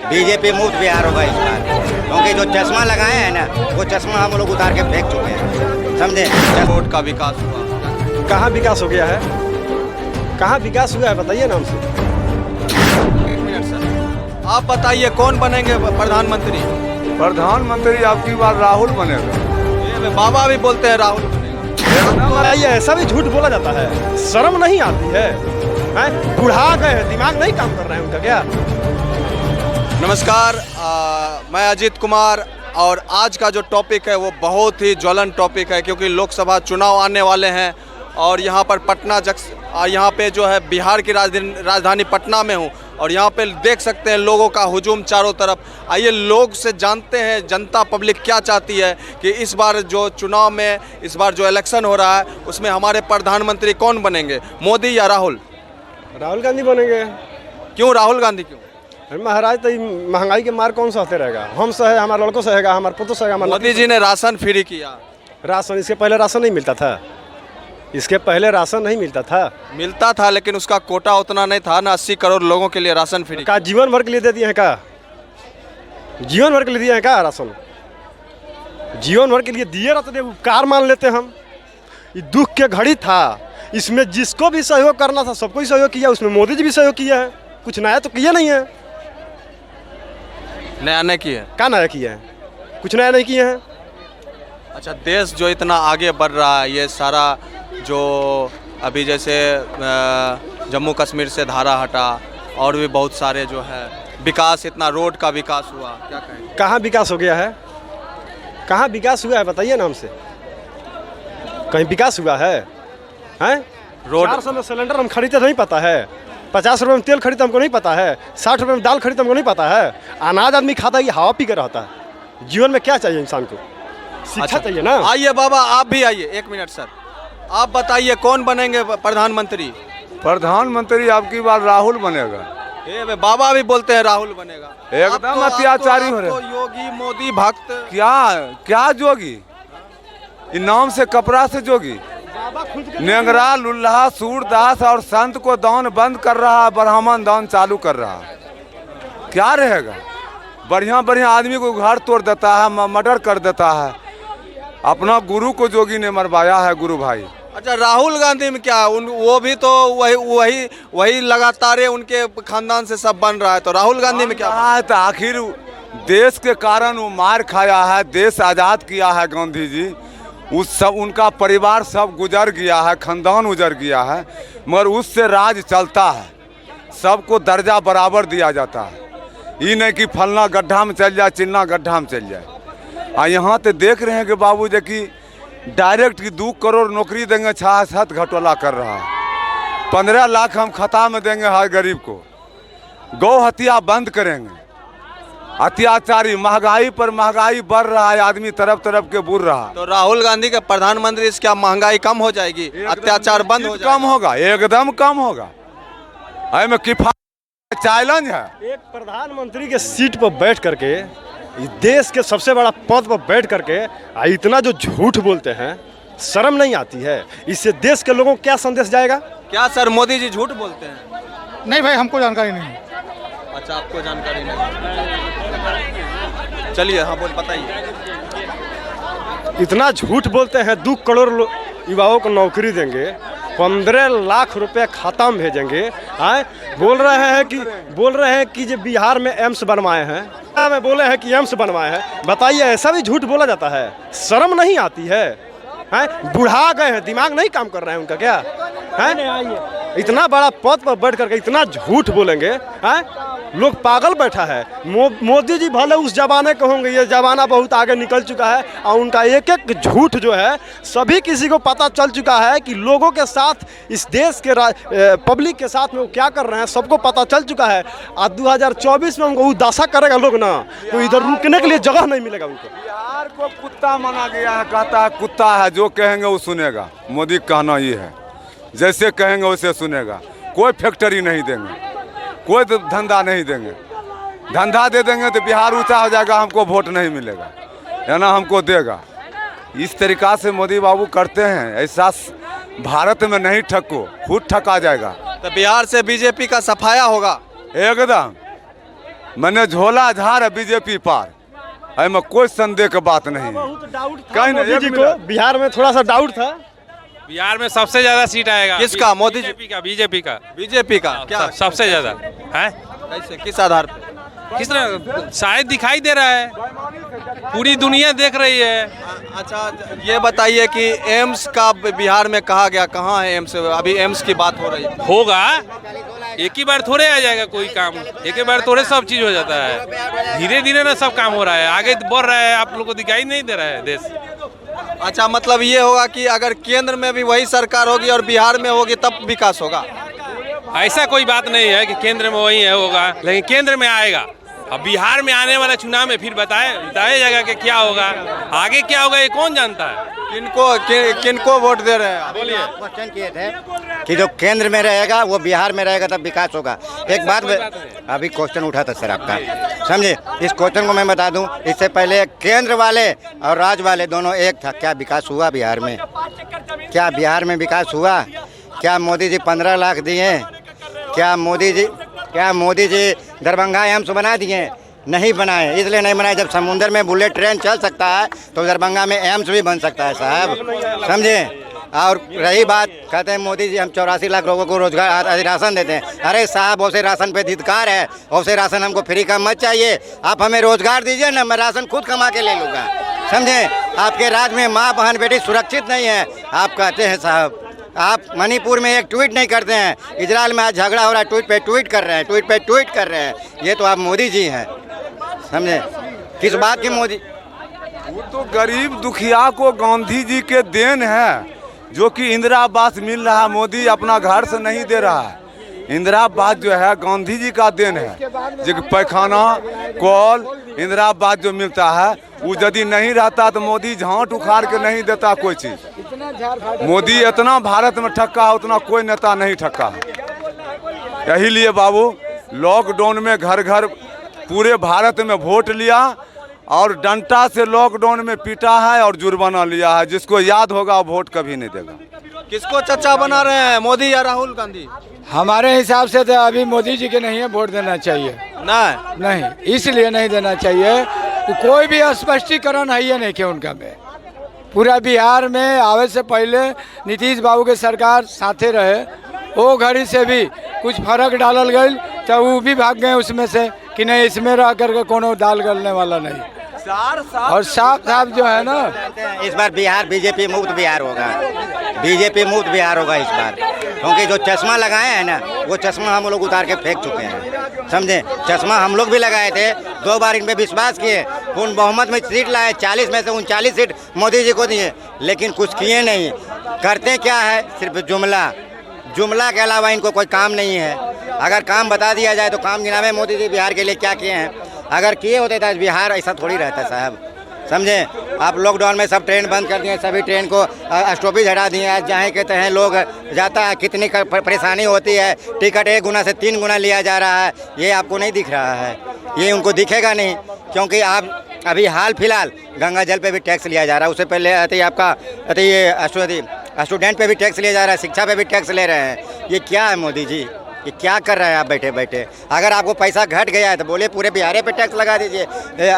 BJP मुफ्त बिहार होगा इस बार, क्योंकि जो चश्मा लगाए हैं ना वो चश्मा हम लोग उतार के फेंक चुके हैं, समझे। रोड का विकास हुआ, कहाँ विकास हो गया है? कहाँ विकास हुआ है बताइए ना हमसे। एक मिनट सर, आप बताइए कौन बनेंगे प्रधानमंत्री? प्रधानमंत्री आपकी बार राहुल बनेगा। ये बाबा भी बोलते हैं राहुल बनेगा। ये ऐसा भी झूठ बोला जाता है, शर्म नहीं आती है? हैं? बुढ़ा गए हैं, दिमाग नहीं काम कर रहे हैं उनका क्या? नमस्कार, मैं अजीत कुमार और आज का जो टॉपिक है वो बहुत ही ज्वलन टॉपिक है, क्योंकि लोकसभा चुनाव आने वाले हैं और यहाँ पर पटना यहाँ पे जो है बिहार की राजधानी पटना में हूँ और यहाँ पे देख सकते हैं लोगों का हुजूम चारों तरफ। आइए लोग से जानते हैं जनता पब्लिक क्या चाहती है कि इस बार जो चुनाव में इस बार जो इलेक्शन हो रहा है उसमें हमारे प्रधानमंत्री कौन बनेंगे, मोदी या राहुल? राहुल गांधी बनेंगे। क्यों राहुल गांधी क्यों? अरे महाराज, तो महंगाई के मार कौन सहते रहेगा? हम सहे, हमारे लड़कों सहेगा, हमारे पुत्र सहेगा। मोदी जी ने राशन फ्री किया। राशन इसके पहले राशन नहीं मिलता था? इसके पहले राशन नहीं मिलता था? मिलता था लेकिन उसका कोटा उतना नहीं था ना। 80 करोड़ लोगों के लिए राशन फ्री का जीवन भर के लिए दे दिए हैं का? जीवन भर के लिए दिए हैं का राशन? जीवन भर के लिए दिए रहते उपकार मान लेते हम। ये दुख के घड़ी था, इसमें जिसको भी सहयोग करना था सबको ही सहयोग किया। उसमें मोदी जी भी सहयोग किया है, कुछ नया तो किया नहीं है। नया नहीं किया? क्या नया किया है? कुछ नया नहीं किए हैं। अच्छा, देश जो इतना आगे बढ़ रहा है, ये सारा जो अभी जैसे जम्मू कश्मीर से धारा हटा और भी बहुत सारे जो है विकास, इतना रोड का विकास हुआ, क्या कहेंगे? कहाँ विकास हो गया है? कहाँ विकास हुआ है बताइए ना हमसे। कहीं विकास हुआ है? हैं? रोड 400 में सिलेंडर हम खरीदते नहीं पता है, 50 रुपये में तेल खरीदते हमको नहीं पता है, 60 रुपये में दाल खरीदते हमको नहीं पता है। अनाज आदमी खाता है, ये हवा पी कर रहता है। जीवन में क्या चाहिए इंसान को? शिक्षा चाहिए ना। आइए बाबा, आप भी आइए। एक मिनट सर, आप बताइए कौन बनेंगे प्रधानमंत्री? प्रधानमंत्री आपकी बार राहुल बनेगा। ये बाबा भी बोलते हैं राहुल बनेगा। एकदम अत्याचारी हो रहे हैं। योगी मोदी भक्त। क्या क्या जोगी? इन नाम से कपड़ा से जोगी। नेंगरा लुल्हा सूरदास और संत को दान बंद कर रहा है, ब्राह्मण दान चालू कर रहा है। क्या रहेगा? बढ़िया बढ़िया आदमी को घर तोड़ देता है, मर्डर कर देता है। अपना गुरु को जोगी ने मरवाया है, गुरु भाई। अच्छा, राहुल गांधी में क्या वो भी तो वही लगातार उनके खानदान से सब बन रहा है, तो राहुल गांधी में क्या है? तो आखिर देश के कारण वो मार खाया है, देश आज़ाद किया है गांधी जी। उस सब उनका परिवार सब गुजर गया है, खानदान गुजर गया है, मगर उससे राज चलता है। सबको दर्जा बराबर दिया जाता है। ये नहीं कि फलना गड्ढा में चल जाए, चिन्ना गड्ढा में चल जाए। यहाँ तो देख रहे हैं कि बाबू जी की डायरेक्ट की 2 करोड़ नौकरी देंगे, 66 घटोला कर रहा है। 15 लाख हम खता में देंगे हर गरीब को। गौ हत्या बंद करेंगे। अत्याचारी महंगाई पर महंगाई बढ़ रहा है, आदमी तरफ तरफ के बुर रहा है। तो राहुल गांधी के प्रधानमंत्री से क्या महंगाई कम हो जाएगी, अत्याचार बंद हो जाएगा? कम होगा, एकदम कम होगा। में किफायत चैलेंज है। एक प्रधानमंत्री के सीट पर बैठ करके, देश के सबसे बड़ा पद पर बैठ करके इतना जो झूठ बोलते हैं, शर्म नहीं आती है? इससे देश के लोगों को क्या संदेश जाएगा? क्या सर मोदी जी झूठ बोलते हैं? नहीं भाई, हमको जानकारी नहीं। अच्छा, आपको जानकारी नहीं। चलिए, हाँ बोल, बताइए। इतना झूठ बोलते हैं। 2 करोड़ युवाओं को नौकरी देंगे, 15 लाख रुपए खाता में भेजेंगे। बोल रहे हैं कि जो बिहार में एम्स बनवाए हैं, में बोले हैं कि एम्स बनवाए हैं। बताइए, ऐसा भी झूठ बोला जाता है? शर्म नहीं आती है? हैं? बुढ़ा गए हैं, दिमाग नहीं काम कर रहे हैं उनका क्या? हैं? इतना बड़ा पद पर बैठ करके इतना झूठ बोलेंगे? हैं? लोग पागल बैठा है। मोदी जी भले उस जमाने के होंगे, ये जमाना बहुत आगे निकल चुका है और उनका एक एक झूठ जो है सभी किसी को पता चल चुका है कि लोगों के साथ, इस देश के पब्लिक के साथ में वो क्या कर रहे हैं, सबको पता चल चुका है। आज 2024 में उनको उदासा करेगा लोग ना, तो इधर रुकने के लिए जगह नहीं मिलेगा उनको। बिहार को कुत्ता माना गया है, कहता है कुत्ता है, जो कहेंगे वो सुनेगा। मोदी का कहना ये है, जैसे कहेंगे वैसे सुनेगा। कोई फैक्ट्री नहीं देंगे, कोई धंधा नहीं देंगे। धंधा दे देंगे तो बिहार ऊंचा हो जाएगा, हमको वोट नहीं मिलेगा, है ना, हमको देगा। इस तरीका से मोदी बाबू करते हैं। ऐसा भारत में नहीं ठको, खुद ठका जाएगा। तो बिहार से बीजेपी का सफाया होगा एकदम। मैंने झोला झाड़ है बीजेपी पार, में कोई संदेह की बात नहीं है। कहीं मोदी नहीं, जी को बिहार में थोड़ा सा डाउट था। बिहार में सबसे ज्यादा सीट आएगा। किसका? मोदी जी? बीजेपी का बीजेपी का क्या? सबसे ज्यादा है। कैसे, किस आधार पे? किस तरह शायद दिखाई दे रहा है, पूरी दुनिया देख रही है। अच्छा, ये बताइए कि एम्स का बिहार में कहा गया, कहाँ है एम्स? अभी एम्स की बात हो रही है। होगा, एक ही बार थोड़े आ जाएगा कोई काम, एक ही बार थोड़े सब चीज हो जाता है। धीरे धीरे ना सब काम हो रहा है, आगे बढ़ रहा है, आप लोग को दिखाई नहीं दे रहा है देश। अच्छा, मतलब ये होगा कि अगर केंद्र में भी वही सरकार होगी और बिहार में होगी तब विकास होगा? ऐसा कोई बात नहीं है कि केंद्र में वही है होगा, लेकिन केंद्र में आएगा। अब बिहार में आने वाला चुनाव में फिर बताया जाएगा कि क्या होगा, आगे क्या होगा ये कौन जानता है। किनको वोट दे रहे हैं? बोलिए। क्वेश्चन किए थे कि जो केंद्र में रहेगा वो बिहार में रहेगा तब विकास होगा। एक बात अभी क्वेश्चन उठा था सर आपका, समझे? इस क्वेश्चन को मैं बता दूं, इससे पहले केंद्र वाले और राज्य वाले दोनों एक था। क्या विकास हुआ बिहार में? क्या बिहार में विकास हुआ? क्या मोदी जी 15 लाख दिए? क्या मोदी जी दरभंगा एम्स बना दिए? नहीं बनाए। इसलिए नहीं बनाए, जब समुद्र में बुलेट ट्रेन चल सकता है तो दरभंगा में एम्स भी बन सकता है साहब, समझे? और रही बात, कहते हैं मोदी जी हम 84 लाख लोगों को रोजगार राशन देते हैं। अरे साहब, उसे राशन पे धिक्कार है, उसे राशन हमको फ्री का मत चाहिए। आप हमें रोजगार दीजिए ना, मैं राशन खुद कमा के ले लूँगा, समझे? आपके राज्य में माँ बहन बेटी सुरक्षित नहीं है, आप कहते हैं साहब। आप मणिपुर में एक ट्वीट नहीं करते हैं, इजराइल में आज झगड़ा हो रहा है, ट्वीट पे ट्वीट कर रहे हैं। ये तो आप मोदी जी हैं, समझे? किस बात की मोदी? वो तो गरीब दुखिया को गांधी जी के देन है, जो कि इंदिरा आवास मिल रहा है। मोदी अपना घर से नहीं दे रहा है, इंदिरा आवास जो है गांधी जी का देन है। जो पैखाना, कॉल, इंदिरा आवास जो मिलता है वो यदि नहीं रहता तो मोदी झांट उखाड़ के नहीं देता कोई चीज़। मोदी इतना भारत में ठक्का है, उतना कोई नेता नहीं ठक्का है। यही लिए बाबू लॉकडाउन में घर घर पूरे भारत में वोट लिया और डंडा से लॉकडाउन में पीटा है और जुर्माना लिया है। जिसको याद होगा वोट कभी नहीं देगा। किसको चचा बना रहे हैं, मोदी या राहुल गांधी? हमारे हिसाब से तो अभी मोदी जी के नहीं है, वोट देना चाहिए। नहीं, इसलिए नहीं देना चाहिए कि कोई भी स्पष्टीकरण है ये नहीं कि उनका में पूरा बिहार में आवे से पहले नीतीश बाबू के सरकार साथे रहे, वो घड़ी से भी कुछ फर्क डालल गई तो वो भी भाग गए उसमें से कि नहीं इसमें रह करके कोनो दाल गलने वाला नहीं। और साफ साफ जो है ना, इस बार बिहार बीजेपी मुक्त बिहार होगा, बीजेपी मुक्त बिहार होगा इस बार। क्योंकि जो चश्मा लगाए हैं ना, वो चश्मा हम लोग उतार के फेंक चुके हैं, समझे? चश्मा हम लोग भी लगाए थे, 2 बार इन पे विश्वास किए, उन बहुमत में सीट लाए, 40 में से 39 सीट मोदी जी को दिए, लेकिन कुछ किए नहीं। करते क्या है, सिर्फ जुमला के अलावा इनको कोई काम नहीं है। अगर काम बता दिया जाए तो काम गिनावे मोदी जी बिहार के लिए क्या किए हैं। अगर किए होते तो बिहार ऐसा थोड़ी रहता साहब, समझे? आप लॉकडाउन में सब ट्रेन बंद कर दिए, सभी ट्रेन को स्टॉपेज हटा दिए। आज जहाँ कहते हैं लोग जाता है, कितनी परेशानी होती है, टिकट 1 गुना से 3 गुना लिया जा रहा है। ये आपको नहीं दिख रहा है, ये उनको दिखेगा नहीं, क्योंकि आप अभी हाल फिलहाल गंगा जल पे भी टैक्स लिया जा रहा है। उससे पहले आपका ये स्टूडेंट पे भी टैक्स लिया जा रहा है, शिक्षा पे भी टैक्स ले रहे हैं। ये क्या है मोदी जी, ये क्या कर रहे हैं आप बैठे बैठे? अगर आपको पैसा घट गया है तो बोले पूरे बिहार पे टैक्स लगा दीजिए,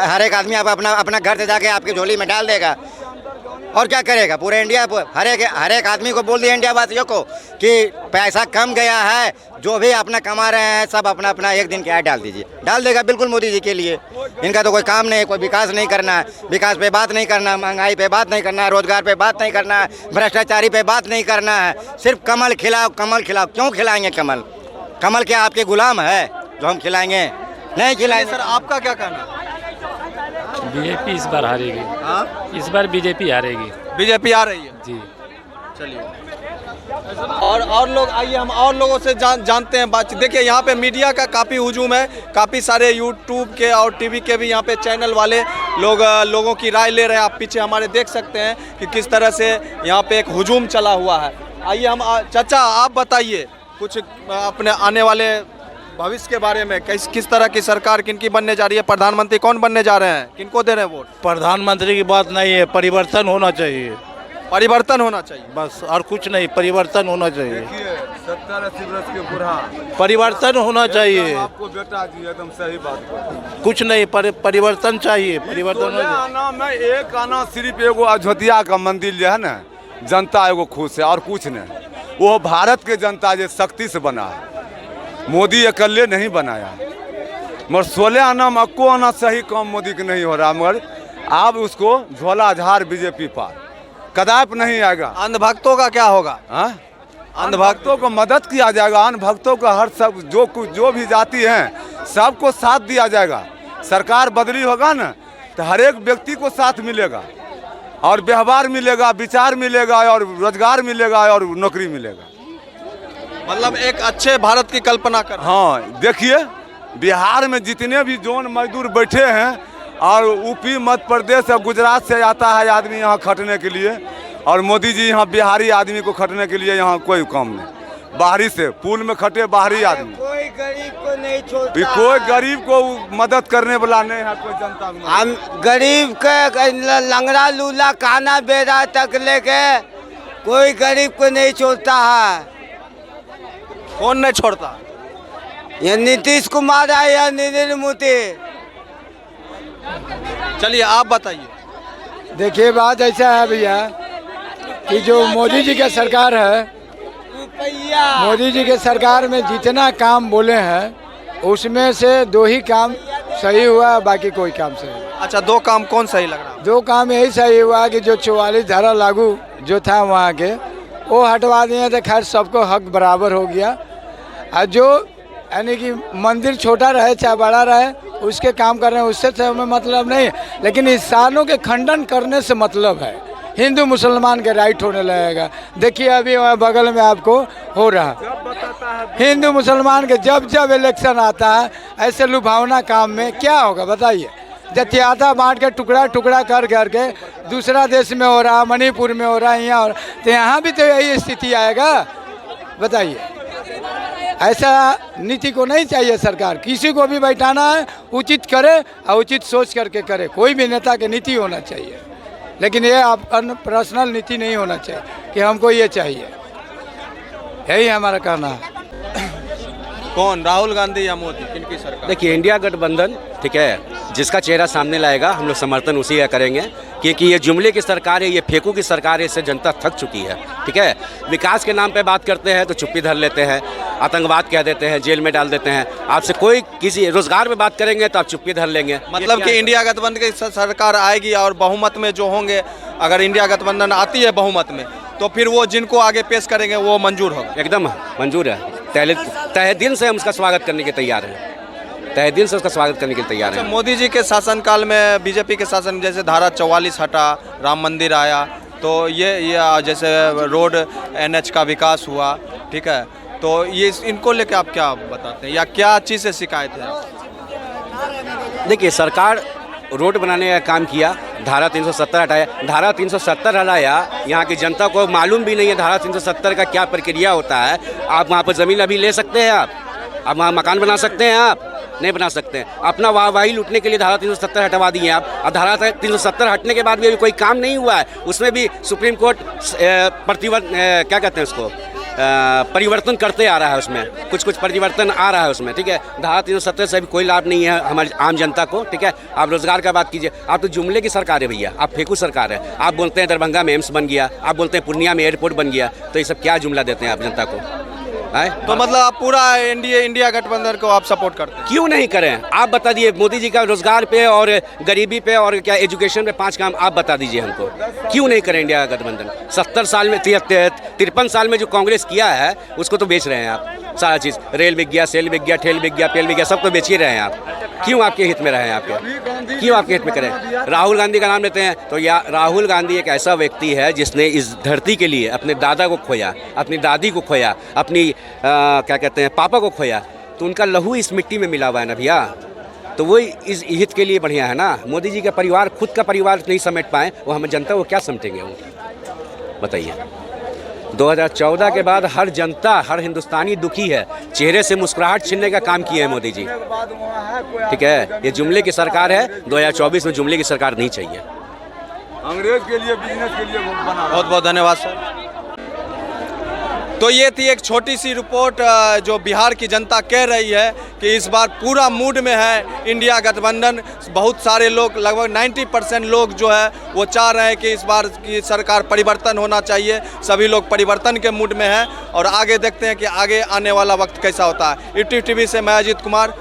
हर एक आदमी आप अपना घर से जाके आपकी झोली में डाल देगा। और क्या करेगा पूरे इंडिया, हर एक आदमी को बोल दिया इंडिया वासियों को कि पैसा कम गया है, जो भी अपना कमा रहे हैं सब अपना अपना 1 दिन के ऐड डाल दीजिए, डाल देगा बिल्कुल मोदी जी के लिए। इनका तो कोई काम नहीं है, कोई विकास नहीं करना है, विकास पे बात नहीं करना, महंगाई पे बात नहीं करना है, रोजगार पे बात नहीं करना है, भ्रष्टाचारी पे बात नहीं करना है, सिर्फ कमल खिलाओ कमल खिलाओ। क्यों खिलाएंगे कमल? कमल क्या आपके गुलाम है जो हम खिलाएंगे? नहीं खिलाएंगे। सर आपका क्या कहना? बीजेपी इस बार हारेगी। हाँ, इस बार बीजेपी हारेगी। बीजेपी आ रही है जी। चलिए और लोग आइए, हम और लोगों से जानते हैं बात। देखिए यहाँ पे मीडिया का काफ़ी हुजूम है, काफ़ी सारे यूट्यूब के और टीवी के भी यहाँ पे चैनल वाले लोगों की राय ले रहे हैं। आप पीछे हमारे देख सकते हैं कि किस तरह से यहाँ पे एक हुजूम चला हुआ है। आइए हम चाचा आप बताइए कुछ अपने आने वाले भविष्य के बारे में, किस तरह की सरकार किनकी बनने जा रही है, प्रधानमंत्री कौन बनने जा रहे हैं, किनको दे रहे हैं वोट? प्रधानमंत्री की बात नहीं है, परिवर्तन होना चाहिए। परिवर्तन होना चाहिए। बस और कुछ नहीं, परिवर्तन होना चाहिए। 70-80 वर्ष के बूढ़ा परिवर्तन होना चाहिए, आपको बेटा जी एकदम सही बात। कुछ नहीं, परिवर्तन चाहिए, परिवर्तन होना चाहिए। आना में एक आना सिर्फ एगो अयोध्या का मंदिर जो है ना, जनता एगो खुश है और कुछ नहीं। वो भारत के जनता जो शक्ति से बना है, मोदी अकेले नहीं बनाया। मगर 16 आना में अक्को आना सही काम मोदी के नहीं हो रहा, मगर आप उसको झोला झाड़ बीजेपी पार कदाप नहीं आएगा। अंधभक्तों का क्या होगा? अंधभक्तों को मदद किया जाएगा, अंधभक्तों का हर सब जो भी जाति हैं सबको साथ दिया जाएगा। सरकार बदली होगा ना तो हर एक व्यक्ति को साथ मिलेगा और व्यवहार मिलेगा, विचार मिलेगा और रोजगार मिलेगा और नौकरी मिलेगा। मतलब एक अच्छे भारत की कल्पना कर। हाँ देखिए, बिहार में जितने भी जोन मजदूर बैठे हैं और यूपी मध्य प्रदेश और गुजरात से आता है आदमी यहाँ खटने के लिए, और मोदी जी यहाँ बिहारी आदमी को खटने के लिए यहाँ कोई काम नहीं। बाहरी से पुल में खटे बाहरी आदमी, कोई गरीब को नहीं छोड़ता, कोई गरीब को मदद करने वाला नहीं है, कोई जनता में। हम गरीब के लंगड़ा लूला खाना बेरा तक लेके कोई गरीब को नहीं छोड़ता है। कौन नहीं छोड़ता? ये नीतीश कुमार है या नरेंद्र मोदी? चलिए आप बताइए। देखिए बात ऐसा है भैया कि जो मोदी जी का सरकार है, मोदी जी के सरकार में जितना काम बोले हैं उसमें से 2 ही काम सही हुआ, बाकी कोई काम सही नहीं। अच्छा, 2 काम कौन सही लग रहा है? 2 काम यही सही हुआ कि जो 44 धारा लागू जो था वहाँ के वो हटवा दिए तो खैर सबको हक बराबर हो गया। और जो यानी कि मंदिर छोटा रहे चाहे बड़ा रहे उसके काम कर रहे हैं, उससे तो हमें मतलब नहीं है, लेकिन इंसानों के खंडन करने से मतलब है। हिंदू मुसलमान के राइट होने लगेगा। देखिए अभी वहाँ बगल में आपको हो रहा, हिंदू मुसलमान के जब जब इलेक्शन आता है ऐसे लुभावना काम में क्या होगा बताइए। जतियाता बांट के टुकड़ा टुकड़ा कर करके दूसरा देश में हो रहा, मणिपुर में हो रहा, यहाँ हो रहा, तो यहाँ भी तो यही स्थिति आएगा बताइए। ऐसा नीति को नहीं चाहिए। सरकार किसी को भी बैठाना है उचित करे और उचित सोच करके करे। कोई भी नेता की नीति होना चाहिए, लेकिन ये आप पर्सनल नीति नहीं होना चाहिए कि हमको ये चाहिए। यही हमारा कहना है। कौन, राहुल गांधी या मोदी, किनकी सरकार? देखिए इंडिया गठबंधन ठीक है, जिसका चेहरा सामने लाएगा हम लोग समर्थन उसी का करेंगे, क्योंकि ये जुमले की सरकार है, ये फेंकू की सरकार है, इससे जनता थक चुकी है। ठीक है, विकास के नाम पे बात करते हैं तो चुप्पी धर लेते हैं, आतंकवाद कह देते हैं, जेल में डाल देते हैं। आपसे कोई किसी रोजगार में बात करेंगे तो आप चुप्पी धर लेंगे। मतलब कि इंडिया गठबंधन की सरकार आएगी और बहुमत में जो होंगे, अगर इंडिया गठबंधन आती है बहुमत में तो फिर वो जिनको आगे पेश करेंगे वो मंजूर होगा? एकदम मंजूर है। तहे दिल से हम उसका स्वागत करने के तैयार हैं, तहे दिल से उसका स्वागत करने के लिए तैयार हैं। मोदी जी के शासनकाल में, बीजेपी के शासन, जैसे धारा 44 हटा, राम मंदिर आया, तो ये जैसे रोड NH का विकास हुआ, ठीक है, तो ये इनको लेके आप क्या बताते हैं या क्या चीज़ से शिकायत है? देखिए सरकार रोड बनाने का काम किया, धारा 370 हटाया, धारा 370 हटाया, यहाँ की जनता को मालूम भी नहीं है धारा 370 का क्या प्रक्रिया होता है। आप वहाँ पर ज़मीन अभी ले सकते हैं, आप वहाँ मकान बना सकते हैं, आप नहीं बना सकते हैं। अपना वाहवाही लूटने के लिए धारा 370 हटवा दिए आप, और धारा 370 हटने के बाद भी अभी कोई काम नहीं हुआ है। उसमें भी सुप्रीम कोर्ट क्या कहते हैं उसको, परिवर्तन करते आ रहा है, उसमें कुछ परिवर्तन आ रहा है उसमें। ठीक है, धारा 370 से अभी कोई लाभ नहीं है हमारी आम जनता को। ठीक है, आप रोजगार का बात कीजिए, आप तो जुमले की सरकार है भैया, आप फेंकू सरकार है। आप बोलते हैं दरभंगा में एम्स बन गया, आप बोलते हैं पूर्णिया में एयरपोर्ट बन गया, तो ये सब क्या जुमला देते हैं आप जनता को? तो मतलब आप पूरा इंडिया गठबंधन को आप सपोर्ट करते हैं? क्यों नहीं करें? आप बता दीजिए, मोदी जी का रोजगार पे और गरीबी पे और क्या एजुकेशन पे 5 काम आप बता दीजिए हमको, क्यों नहीं करें इंडिया गठबंधन? 70 साल में 53 साल में जो कांग्रेस किया है उसको तो बेच रहे हैं आप सारा चीज़। रेल बिक गया, सेल बिक गया, ठेल बिक गया, पेल बिक गया, सब तो बेच ही रहे हैं आप। क्यों आपके हित में रहे हैं? आपके क्यों आपके हित में करें? राहुल गांधी का नाम लेते हैं तो या राहुल गांधी एक ऐसा व्यक्ति है जिसने इस धरती के लिए अपने दादा को खोया, अपनी दादी को खोया, अपनी क्या कहते हैं पापा को खोया, तो उनका लहू इस मिट्टी में मिला हुआ है ना भैया, तो वो इस हित के लिए बढ़िया है ना। मोदी जी का परिवार, खुद का परिवार नहीं समेट पाए, वो हम जनता को क्या समझेंगे वो बताइए। 2014 के बाद हर जनता, हर हिंदुस्तानी दुखी है, चेहरे से मुस्कुराहट छीनने का काम किया है मोदी जी। ठीक है, ये जुमले की सरकार है, 2024 में जुमले की सरकार नहीं चाहिए। अंग्रेज के लिए बिजनेस के लिए वो बना। बहुत बहुत धन्यवाद सर। तो ये थी एक छोटी सी रिपोर्ट जो बिहार की जनता कह रही है कि इस बार पूरा मूड में है इंडिया गठबंधन। बहुत सारे लोग, लगभग 90% लोग जो है वो चाह रहे हैं कि इस बार की सरकार परिवर्तन होना चाहिए। सभी लोग परिवर्तन के मूड में हैं और आगे देखते हैं कि आगे आने वाला वक्त कैसा होता है। ईटीवी से मैं अजीत कुमार।